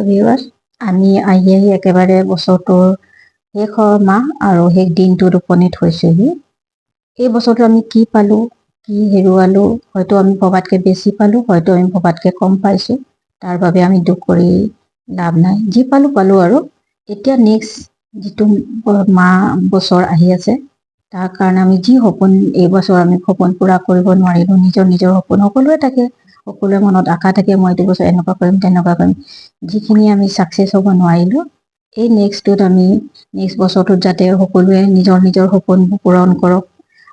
Viewers, আমি আহি একেবাৰে বছৰটোৰ শেষৰ মাহ আৰু শেষ দিনটোত উপনীত হৈছোহি। এই বছৰটো আমি কি পালোঁ, কি হেৰুৱালোঁ, হয়তো আমি ভবাতকৈ বেছি পালোঁ, হয়তো আমি ভবাতকৈ কম পাইছোঁ। তাৰ বাবে আমি দুখ কৰি লাভ নাই। যি পালোঁ আৰু এতিয়া নেক্সট যিটো বছৰ আহি আছে, তাৰ কাৰণে আমি যি সপোন এইবছৰ আমি সপোন পূৰা কৰিব নোৱাৰিলোঁ, নিজৰ সপোন সকলোৰে থাকে, সকলোৰে মনত আশা থাকে, মই এইটো বছৰ এনেকুৱা কৰিম তেনেকুৱা কৰিম। যিখিনি আমি ছাকচেছ হ'ব নোৱাৰিলোঁ, এই নেক্সট বছৰটোত যাতে সকলোৱে নিজৰ সপোনবোৰ পূৰণ কৰক।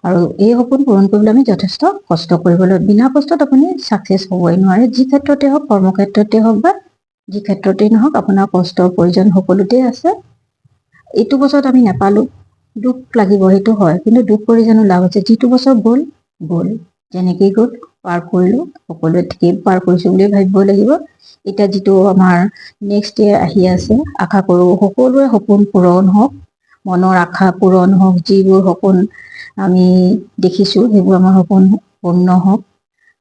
আৰু এই সপোন পূৰণ কৰিবলৈ আমি যথেষ্ট কষ্ট কৰিবলৈ, বিনা কষ্টত আপুনি ছাকচেছ হ'বই নোৱাৰে। যি ক্ষেত্ৰতে হওক, কৰ্মক্ষেত্ৰতে হওক বা যি ক্ষেত্ৰতেই নহওক, আপোনাৰ কষ্টৰ প্ৰয়োজন সকলোতে আছে। এইটো বছৰত আমি নাপালোঁ, দুখ লাগিব, সেইটো হয়, কিন্তু দুখ কৰি জানো লাভ আছে? যিটো বছৰ গ'ল যেনেকেই গ'ল পাৰ কৰিলোঁ, সকলোৱে ঠিকেই পাৰ কৰিছোঁ বুলিয়ে ভাবিব লাগিব। এতিয়া যিটো আমাৰ নেক্সট ইয়েৰ আহি আছে, আশা কৰোঁ সকলোৰে সপোন পূৰণ হওক, মনৰ আশা পূৰণ হওক, যিবোৰ সপোন আমি দেখিছোঁ সেইবোৰ আমাৰ সপোন পূৰ্ণ হওক।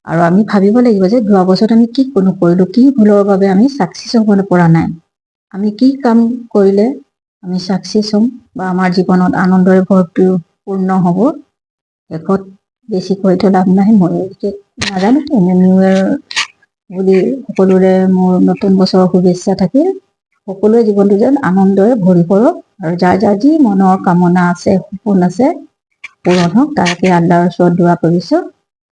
আৰু আমি ভাবিব লাগিব যে যোৱা বছৰত আমি কি নকৰিলোঁ, কি ভুলৰ বাবে আমি ছাকচেছ হ'ব পৰা নাই, আমি কি কাম কৰিলে আমি ছাকচেছ হ'ম বা আমাৰ জীৱনত আনন্দৰে পূৰ্ণ হ'ব। শেষত বেছি কৈতো লাভ নাই, মই নাজানো নিউ ইয়েৰ বুলি সকলোৰে মোৰ নতুন বছৰৰ শুভেচ্ছা থাকিল। সকলোৱে জীৱনটো যেন আনন্দৰে ভৰি পৰক আৰু যাৰ যি মনৰ কামনা আছে, সপোন আছে পূৰণ হওক, তাকে আল্লাহৰ ওচৰত দোৱা কৰিছোঁ।